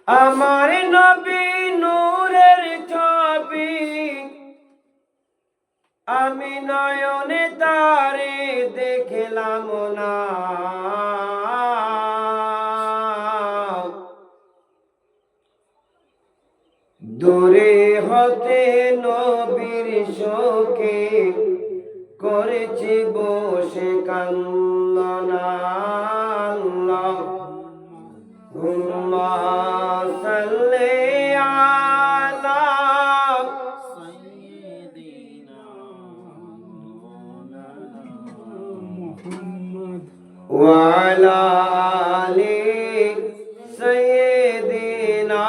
আমার নবী নূরের ছবি, আমি নয়নে তারে দেখলাম না। দূরে হতে নবীর শোকে করেছি বসে কান্দনা। আল্লাহুম্মা সাল্লি আলা সাইয়্যিদিনা মুহাম্মদ ওয়া আলা আলি সাইয়্যিদিনা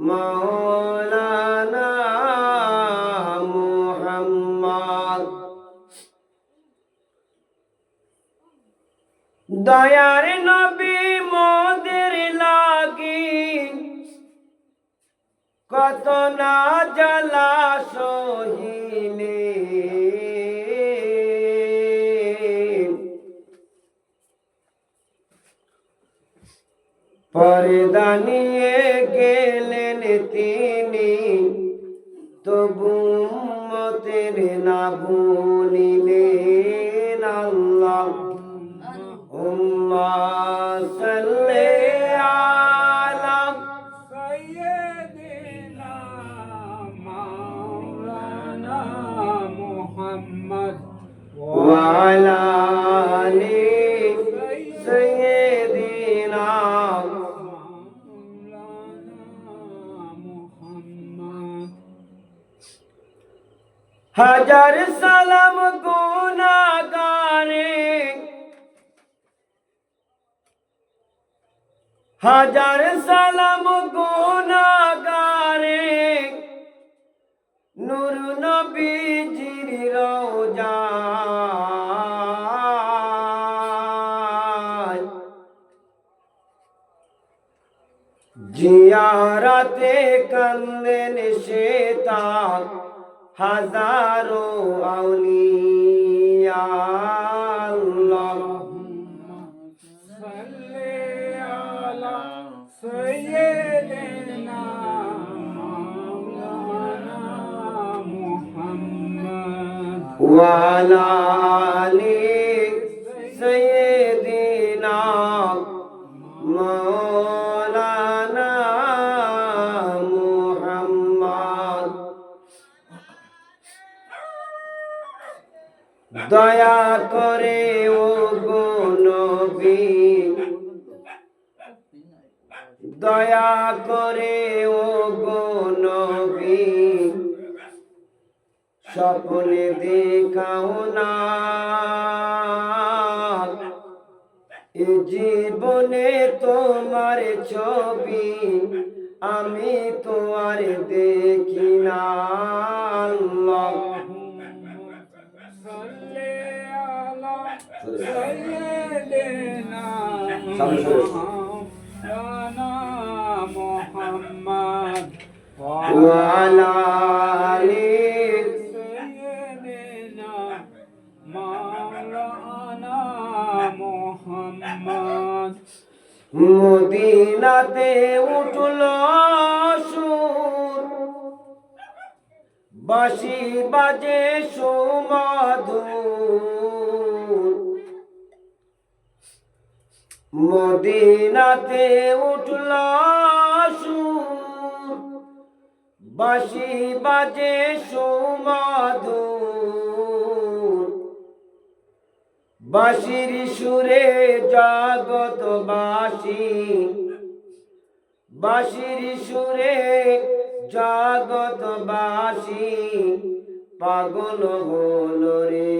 মাওলানা মুহাম্মদ। দয়ার নবী মোদের লাগি কত না জ্বালা সহিলে, পর্দা নিয়ে গেলেন তিনি, তবু উম্মতের না ভুলিলেন। আল্লাহুম্মা সাল্লি আলা সাইয়্যিদিনা মাওলানা মুহাম্মদ ওয়া আলা আলি সাইয়্যিদিনা হাজার সালাম গুনাহগারে, হাজার সালাম গুনাহগারে, নূর নবীজির রওজায় জিয়ারতে কান্দেন সেতার হাজারো আউলিয়া। আল্লাহুম্মা সাল্লি আলা সাইয়্যিদিনা মাওলানা মুহাম্মদ ওয়া আলা আলি সাইয়্যিদিনা মাওলানা মুহাম্মদ। দয়া করে ও গো নবী, দয়া করে ও গো নবী, স্বপ্নে দেখাও না। এ জীবনে তোমার ছবি আমি তো আর দেখি না। সাইয়্যিদিনা মাওলানা মুহাম্মদ ওয়া আলা আলি সাইয়্যিদিনা মাওলানা মুহাম্মদ। মদিনাতে উঠল সুর, বাঁশি বাজে সুমধুর। মদিনাতে উঠল সুর, বাঁশি বাজে সুমধুর। বাঁশির সুরে জগৎবাসী, বাঁশির সুরে জগৎবাসী পাগল হলো রে।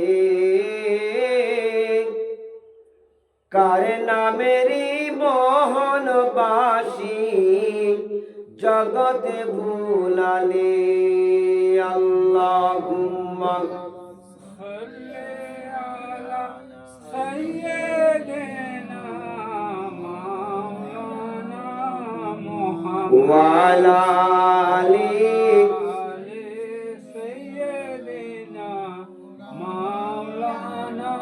কার নামেরই মোহন বাসী জগতে ভুলালে। আল্লাহুম্মা সাল্লি আলা সাইয়্যিদিনা মাওলানা মুহাম্মদ ওয়া আলা আলি সাইয়্যিদিনা মাওলানা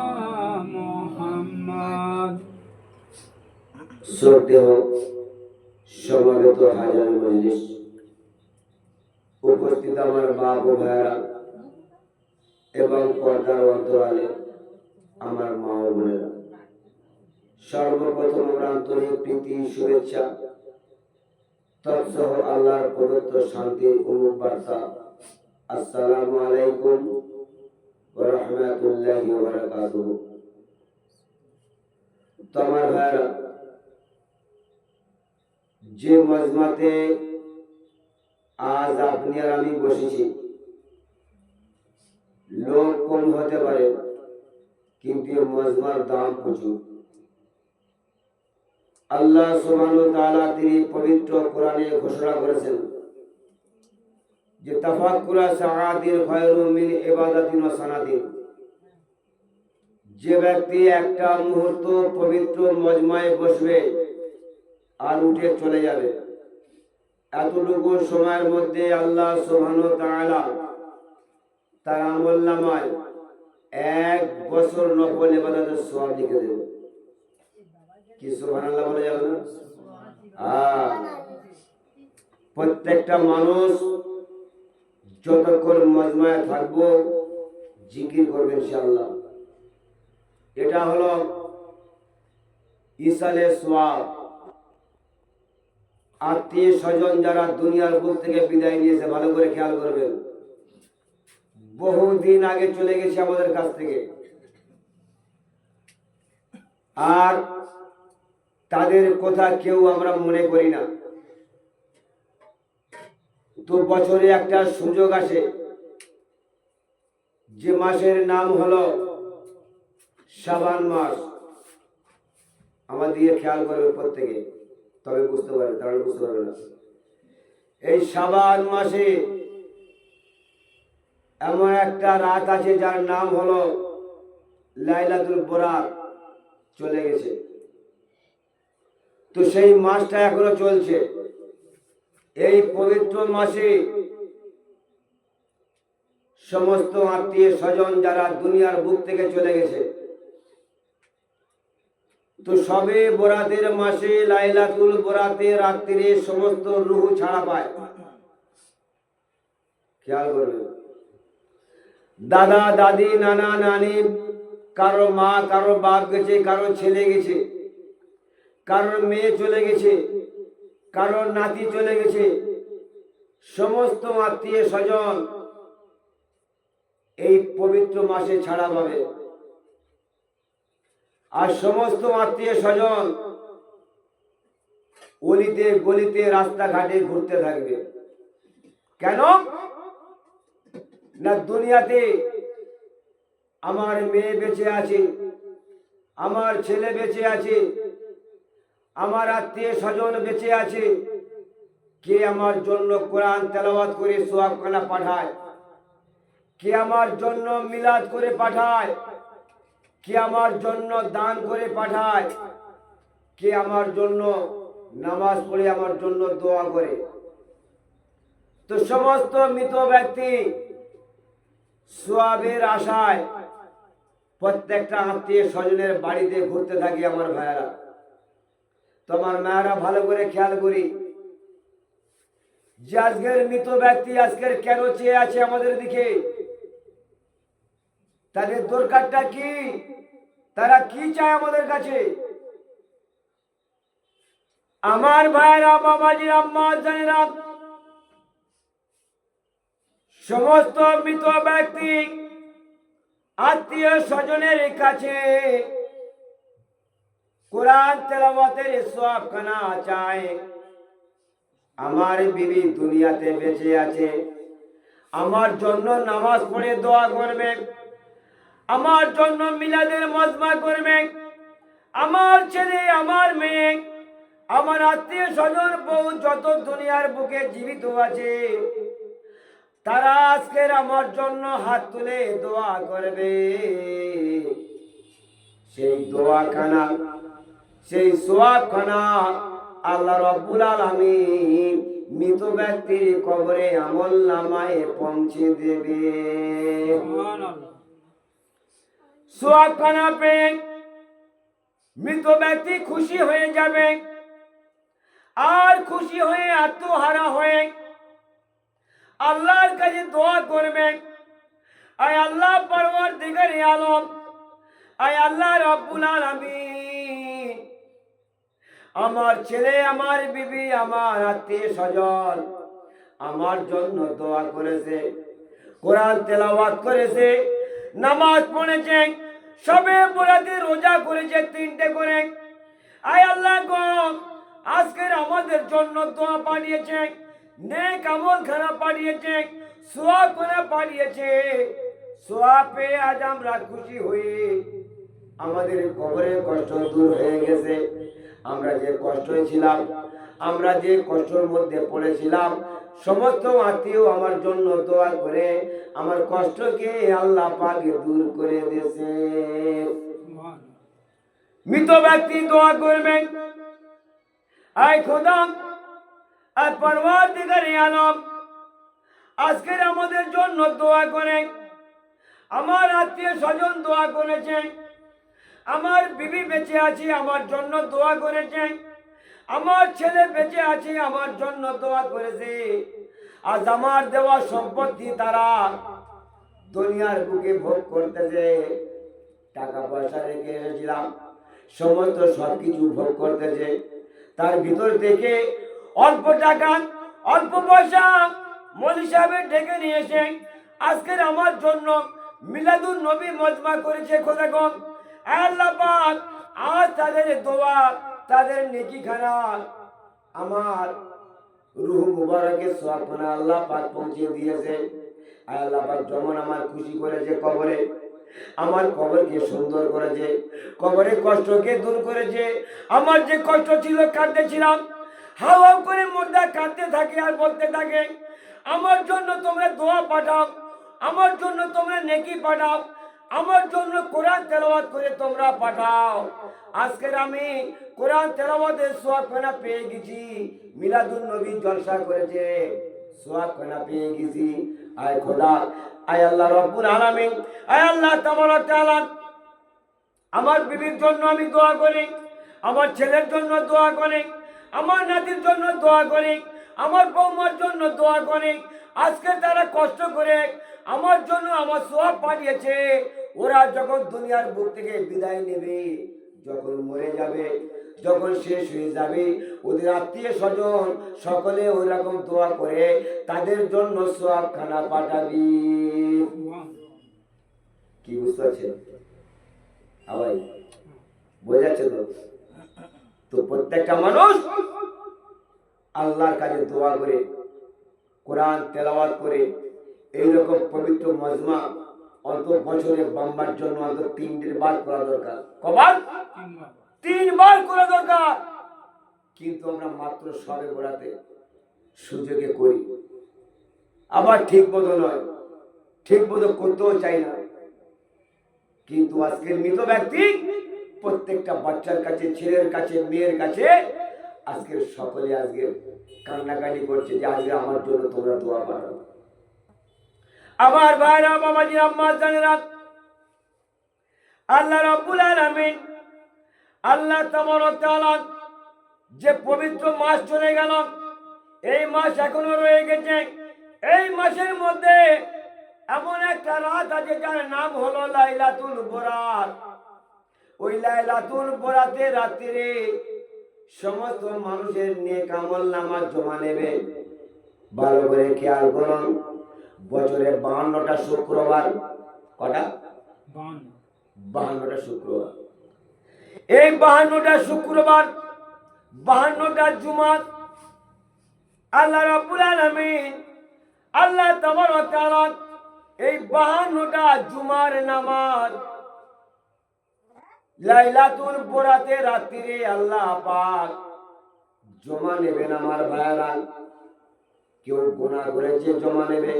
শ্রদ্ধেয় সমাবেত হাজার মজলিস, উপস্থিত আমার বাপ ও ভাইয়েরা এবং পর্দার অন্তরালে আমার মা ও বোনেরা, সর্বপ্রথম আমার আন্তরিক প্রীতি শুভেচ্ছা তৎসহ আল্লাহর প্রদত্ত শান্তির অনুপ বার্তা, আসসালামু আলাইকুম ওয়া রাহমাতুল্লাহি ওয়া বারাকাতুহু। তোমার ভাইরা, যে মজমাতে আজ আপনি আর আমি বসেছি, লোক কম হতে পারে কিন্তু মজমার দাম প্রচুর। আল্লাহ সুবহানাহু ওয়া তাআলা তিনি পবিত্র কোরআনে ঘোষণা করেছেন যে তাফাক্কুরা সাআতিন খায়রুম মিন ইবাদাতিন ওয়া সানাতিন। যে ব্যক্তি একটা মুহূর্ত পবিত্র মজমায় বসবে আর উঠে চলে যাবে, এতটুকু সময়ের মধ্যে আল্লাহ সুবহানাহু ওয়া তাআলা তার আমলনামায় 1 বছর নফল ইবাদতের সওয়াব লিখে দেবে। কি সুবহানাল্লাহ বলে যাবে না? প্রত্যেকটা মানুষ যতক্ষণ মজমায় থাকবো জিকির করবে ইনশাআল্লাহ। এটা হলো ইসালে সওয়াব। আত্মীয় স্বজন যারা দুনিয়ার বুক থেকে বিদায় নিয়েছে, ভালো করে খেয়াল করবেন, বহুদিন আগে চলে গেছে আমাদের কাছ থেকে, আর তাদের কথা কেউ আমরা মনে করি না। তো বছরে একটা সুযোগ আসে, যে মাসের নাম হলো শাবান মাস। আমার দিকে খেয়াল করবে প্রত্যেকে, তবে বুঝতে পারবে, তারা বুঝতে পারবে না। এই শাবান মাসে এমন একটা রাত আছে যার নাম হলো লাইলাতুল বরাত, চলে গেছে। তো সেই মাসটা এখনো চলছে। এই পবিত্র মাসে সমস্ত আত্মীয় স্বজন যারা দুনিয়ার বুক থেকে চলে গেছে, তো সবে বরাতের মাসে লাইলাতুল বরাতে রাত্রিরে সমস্ত রূহ ছাড়া পায়। খেয়াল করবে, দাদা দাদি নানা নানি, কারো মা কারো বাপ গেছে, কারো ছেলে গেছে, কারোর মেয়ে চলে গেছে, কারোর নাতি চলে গেছে। সমস্ত আত্মীয় স্বজন এই পবিত্র মাসে ছাড়া পাবে। আর সমস্ত আত্মীয় স্বজন অলিতে গলিতে রাস্তাঘাটে ঘুরতে থাকবে। কেন না, দুনিয়াতে আমার মেয়ে বেঁচে আছে, আমার ছেলে বেঁচে আছে, আমার আত্মীয় স্বজন বেঁচে আছে। কে আমার জন্য কোরআন তেলাওয়াত করে সওয়াবখানা পাঠায়, কে আমার জন্য মিলাদ করে পাঠায়, কে আমার জন্য দান করে পাঠায়, কে আমার জন্য নামাজ পড়ে আমার জন্য দোয়া করে। তো সমস্ত মৃত ব্যক্তি সওয়াবের আশায় প্রত্যেকটা আত্মীয় স্বজনের বাড়িতে ঘুরতে থাকি আমার ভাইয়েরা। তোমার মায়েরা ভালো করে খেয়াল করি যে আজকের মৃত ব্যক্তি আজকের কেন চেয়ে আছে আমাদের দিকে, তাদের দরকারটা কি, তারা কি চায় আমাদের কাছে। আমার ভাইয়েরা, বাবাজি, আম্মা জানেরা, সমস্ত মৃত ব্যক্তি আত্মীয় স্বজনের কাছে কোরআন তেলাওয়াতের সওয়াবখানা চায়। আমার বিবি দুনিয়াতে বেঁচে আছে, আমার জন্য নামাজ পড়ে দোয়া করবে, আমার জন্য মিলাদের মজমা করবে। আমার ছেলে, আমার মেয়ে, আমার আত্মীয় স্বজন বউ যত দুনিয়ার বুকে জীবিত আছে, তারা আজকের আমার জন্য হাত তুলে দোয়া করবে। সেই দোয়াখানা, সেই সওয়াবখানা আল্লাহ রাব্বুল আলামিন মৃত ব্যক্তির কবরে আমলনামায় পৌঁছে দেবে। সুবহানাল্লাহ। সওয়াবখানা পেয়ে মৃত ব্যক্তি খুশি হয়ে যাবে, আর খুশি হয়ে আত্মহারা হয়ে আল্লাহর কাছে দোয়া করবে, আয় আল্লাহ পরওয়ারদিগারে আলম, আয় আল্লাহ রব্বুল আলামিন, আমার ছেলে, আমার বিবি, আমার আত্মীয় স্বজন আমার জন্য দোয়া করেছে, কোরআন তেলাওয়াত করেছে, নামাজ পড়েছে, সবে বরাতে রোজা করেছে 3টে করে। আয় আল্লাহ গো, আজকের আমাদের জন্য দোয়া পাঠিয়েছে, নেক আমল খানা পাঠিয়েছে, সওয়াব খানা পাঠিয়েছে। সওয়াব পেয়ে আজ আমরা খুশি হয়ে আমাদের কবরের কষ্ট দূর হয়ে গেছে। আমরা যে কষ্টে ছিলাম, আমরা যে কষ্টের মধ্যে পড়েছিলাম, সমস্ত আত্মীয় আমার জন্য দোয়া করে আমার কষ্টকে আল্লাহ পাক দূর করে দিয়েছে। মৃত ব্যক্তি দোয়া করবেন, আয় খোদা, আয় পরওয়ারদিগারে আলম, আজকের আমাদের জন্য দোয়া করে, আমার আত্মীয় স্বজন দোয়া করেছে, আমার বিবি বেঁচে আছে আমার জন্য দোয়া করেছে, আমার ছেলে বেঁচে আছে আমার জন্য দোয়া করেছে। আজ আমার দেওয়া সম্পত্তি তারা দুনিয়ার বুকে ভোগ করতেছে, টাকা পয়সা রেখে এসেছিলাম, সমস্ত সবকিছু ভোগ করতেছে। তার ভিতর থেকে অল্প টাকা, অল্প পয়সা মৌলভী সাহেবের ডেকে নিয়ে এসে আজকের আমার জন্য মিলাদুন নবী মজমা করেছে। খোদাগণ, আল্লাহ পাক আজ তাদের দোয়া, তাদের নেকি খানা আমার রূহ মুবারকে সওয়াবখানা আল্লাহ পাক পৌঁছে দিয়েছে। আল্লাহ পাক যেমন আমার খুশি করেছে কবরে, আমার কবরকে সুন্দর করেছে, কবরের কষ্টকে দূর করেছে। আমার যে কষ্ট ছিল, কাঁদতেছিলাম, হাওয়া করে মুর্দা কাঁদতে থাকে আর বলতে থাকে, আমার জন্য তোমরা দোয়া পাঠাও, আমার জন্য তোমরা নেকি পাঠাও, আমার জন্য কোরআন তেলাওয়াত করে তোমরা পাঠাও। আজকের আমি কোরআন তেলাওয়াতের সওয়াবখানা পেয়ে গেছি, মিলাদুন নবী জলসা করেছে, সওয়াবখানা পেয়ে গেছি। আয় খোদা, আয় আল্লাহ রব্বুল আলামিন, আয় আল্লাহ তাবারক তাআলা, আমার বিবির জন্য আমি দোয়া করি, আমার ছেলের জন্য দোয়া করি, আমার নাতির জন্য দোয়া করি, আমার বৌমার জন্য দোয়া করি। আজকে তারা কষ্ট করে আমার জন্য আমার সওয়াব পাঠিয়েছে। ওরা যখন দুনিয়ার বুক থেকে বিদায় নেবে, যখন মরে যাবে, যখন শেষ হয়ে যাবে, ওদের আত্মীয় স্বজন সকলে ওই রকম দোয়া করে তাদের জন্য সওয়াবখানা পাঠাবি। কি বুঝতে পারছেন আবার বোঝাচ্ছে তো? তো প্রত্যেকটা মানুষ আল্লাহর কাছে দোয়া করে, কোরআন তেলাওয়াত করে, এইরকম পবিত্র মজমা অন্তত বছরে বাম্বার জন্য অন্তত 3বার করা দরকার। কবার? 3বার করা দরকার। কিন্তু আমরা মাত্র সবে বরাতে সুযোগে করি, আবার ঠিক মতো নয়, ঠিক মতো করতেও চাই না। কিন্তু আজকের মৃত ব্যক্তি প্রত্যেকটা বাচ্চার কাছে, ছেলের কাছে, মেয়ের কাছে আজকের সকলে আজকে কান্নাকাটি করছে যে আজকে আমার জন্য তোমরা দোয়া করো। আমার ভাইরা, বাবাজি, আম্মা জানেরা, আল্লাহ রাব্বুল আলামিন, আল্লাহ তাবারক তাআলা যে পবিত্র মাস চলে গেল, এই মাস এখনো রয়ে গেছে। এই মাসের মধ্যে এমন একটা রাত আছে যার নাম হলো লাইলাতুল বরাত। ওই লাইলাতুল বরাতে রাত্রে সমস্ত মানুষের নেক আমল নামাজ জমা নেবে। ভালো করে খেয়াল করুন, বছরে 52টা শুক্রবার, কটা? 52টা শুক্রবার। এই 52টা শুক্রবার, 52টা জুমা আল্লাহ রাব্বুল আলামিন, আল্লাহ তাবারক তাআলা এই 52টা জুমার নামাজ লাইলাতুল বরাতে রাত্রে আল্লাহ পাক জমা নেবেন। আমার ভাইরা, কেউ গুনাহ করেছে জমা নেবে,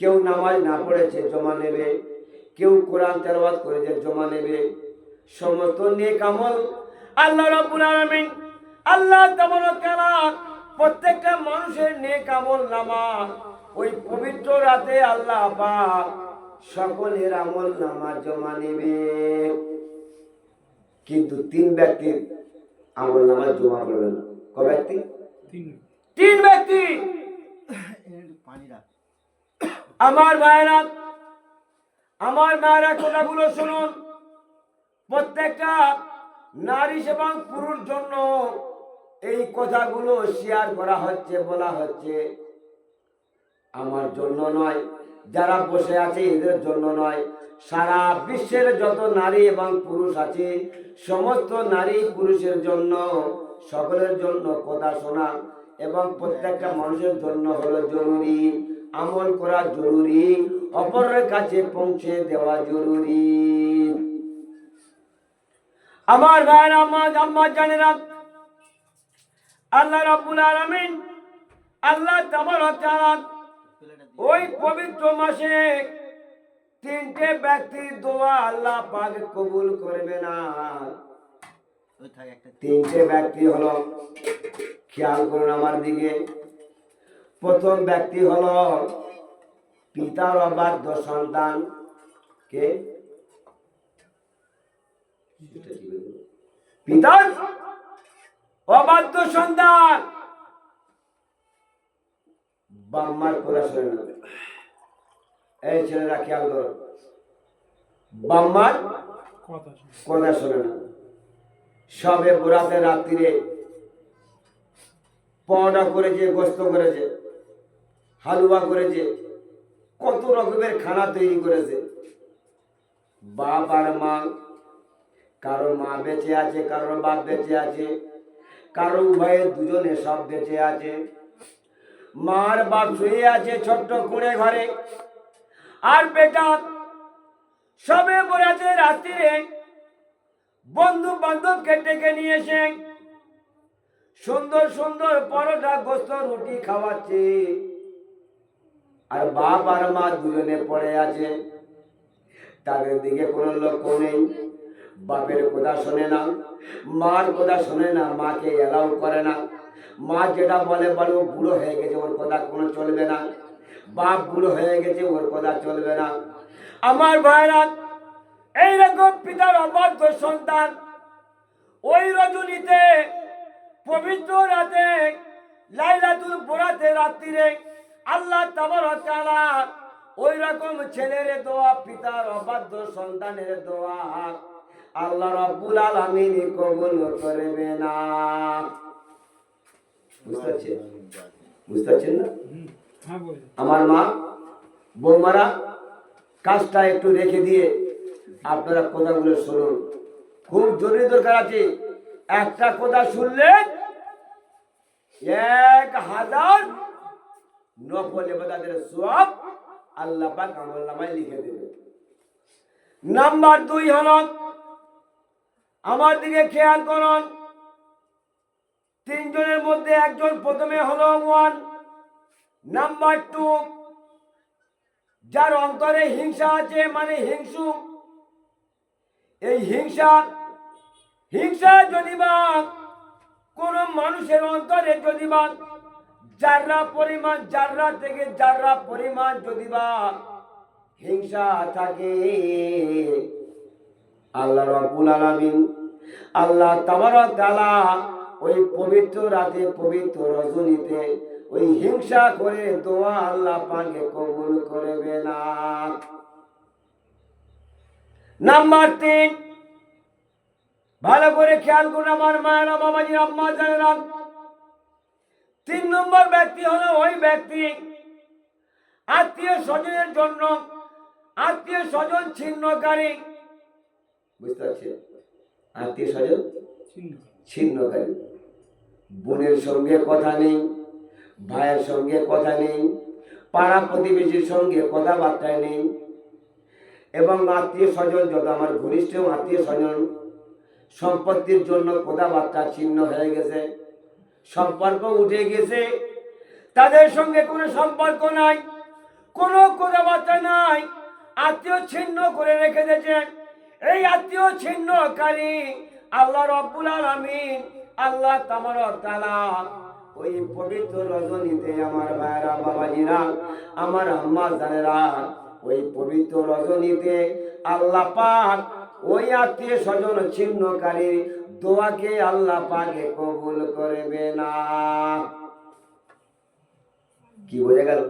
কেউ নামাজ না পড়েছে জমা নেবে, কেউ কোরআন তেলাওয়াত করেছে জমা নেবে। সমস্ত নেক আমল আল্লাহ রাব্বুল আলামিন, আল্লাহ তাবারক তাআলা প্রত্যেকটা মানুষের নেক আমল নামা ওই পবিত্র রাতে আল্লাহ পাক সকলের আমল নামা জমা নেবে। কিন্তু 3 ব্যক্তির আমল নামায় জমা করবে না। ক ব্যক্তি? 3 ব্যক্তি। আমার ভাইরা, আমার মায়েরা, কথাগুলো শুনুন। প্রত্যেকটা নারী এবং পুরুষ জন্য এই কথাগুলো শেয়ার করা হচ্ছে, বলা হচ্ছে। আমার জন্য নয়, যারা বসে আছে এদের জন্য নয়, সারা বিশ্বের যত নারী এবং পুরুষ আছে সমস্ত নারী পুরুষের জন্য, সকলের জন্য কথা শোনা এবং প্রত্যেকটা মানুষের জন্য হলো জরুরি, আমল করা জরুরি, অপরের কাছে পৌঁছে দেওয়া জরুরি। আমার ভাইরা, আমার জানেরা, আল্লাহ রাব্বুল আলামিন, আল্লাহ তাবারক ওয়া তাআলা ওই পবিত্র মাসে 3টে ব্যক্তির দোয়া আল্লাহ পাক কবুল করবে না। 3টে ব্যক্তি হলো, খেয়াল করুন আমার দিকে। প্রথম ব্যক্তি হলো পিতার অবাধ্য সন্তান। কে? পিতার অবাধ্য সন্তান। বাম্মার কথা শোনে না। এই ছেলেরা খেয়াল করো, বাম্মার কথা শোনে না। সবে বরাতে রাত্রিরে পরোটা করেছে, গোস্ত করেছে, হালুয়া করেছে, কত রকমের খানা তৈরি করেছে। বাপ আর মা, কারো মা বেঁচে আছে, কারোর বাপ বেঁচে আছে, কারো উভয়ের দুজনে সব বেঁচে আছে। মার বাপ শুয়ে আছে ছোট্ট কুঁড়ে ঘরে, আর বেটা সবে বরাতে রাত্রিরে বন্ধু বান্ধবকে ডেকে নিয়ে এসে সুন্দর সুন্দর পরোটা, গোস্ত, রুটি খাওয়াচ্ছে। আর বাপ আর মা দুজনে পড়ে আছে, তাদের দিকে কোনো লক্ষ্য নেই। বাপের কথা শোনে না, মার কথা শোনে না, মাকে এলাও করে না। মা যেটা বলে বলো, বুড়ো হয়ে গেছে, ওর কথা কোনো চলবে না। বাপ বুড়ো হয়ে গেছে, ওর কথা চলবে না। আমার ভাইরা, এইরকম পিতার অবাধ্য সন্তান ওই রজনীতে, পবিত্র রাতে, লাইলাতুল বরাতে রাত্রিরে আল্লাহ তাবারক ওয়া তাআলা ওই রকম ছেলের দোয়া, পিতার অবাধ্য সন্তানের দোয়া আল্লাহ রাব্বুল আলামিন কবুল করবে না। বুঝতে পারছেন না? আমার মা বৌমারা, কাজটা একটু রেখে দিয়ে আপনারা কথাগুলো শুনুন, খুব জরুরি দরকার আছে। একটা কথা শুনলে 1000 নফল ইবাদতের সওয়াব আল্লাহ পাক আমলনামায় লিখে দেবে। নাম্বার 2 হলো, আমার দিকে খেয়াল করুন। 3 জনের মধ্যে একজন প্রথমে হলো 1, নাম্বার 2 যার অন্তরে হিংসা আছে, মানে হিংসু। এই হিংসা যদি বা কোন মানুষের অন্তরে যদি বা জাররা পরিমাণ, জাররা থেকে জাররা পরিমাণ যদি বা হিংসা থাকে, আল্লাহ রাব্বুল আলামিন, আল্লাহ তাবারক ওয়া তাআলা ওই পবিত্র রাতে, পবিত্র রজনীতে ওই হিংসা করে দোয়া আল্লাহ পাকে কবুল করবে না। নাম্বার 3, ভালো করে খেয়াল করুন আমার মায়েরা, বাবাজি, আম্মা জানেরা। 3 নম্বর ব্যক্তি হলো ওই ব্যক্তি আত্মীয় স্বজনের জন্য, আত্মীয় স্বজন ছিন্নকারী। বুঝতে পারছেন? আত্মীয় স্বজন ছিন্নকারী। বোনের সঙ্গে কথা নেই, ভাইয়ের সঙ্গে কথা নেই, পাড়া প্রতিবেশীর সঙ্গে কথাবার্তা নেই। এবং আত্মীয় স্বজন যত আমার ঘনিষ্ঠ আত্মীয় স্বজন, সম্পত্তির জন্য কথাবার্তা ছিন্ন হয়ে গেছে, সম্পর্ক উঠে গেছে, তাদের সঙ্গে কোনো সম্পর্ক নাই, কোনো কথাবার্তা নাই, আত্মীয় ছিন্ন করে রেখে দিয়েছে। এই আত্মীয় ছিন্নকারী আল্লাহ রাব্বুল আলামিন, আল্লাহ তাবারক ওয়া তাআলা ওই পবিত্র রজনীতে, আমার ভাইরা, বাবাজিরা, আমার আম্মা জানেরা, ওই পবিত্র রজনীতে আল্লাহ পাক ওই আত্মীয় স্বজন ছিন্নকারীর দোয়াকে আল্লাহ পাকে কবুল করবে না। কি বোঝা গেল?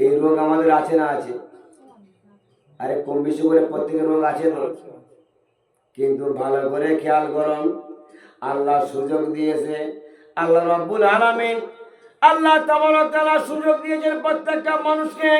এই রোগ আমাদের আছে না আছে? আরে কম বেশি করে প্রত্যেকের রোগ আছে তো, কিন্তু ভালো করে খেয়াল করুন, আল্লাহ সুযোগ দিয়েছে, আল্লাহ রব্বুল আলামিন আল্লাহ তাবারক ওয়া তাআলা সুযোগ দিয়েছেন প্রত্যেকটা মানুষকে।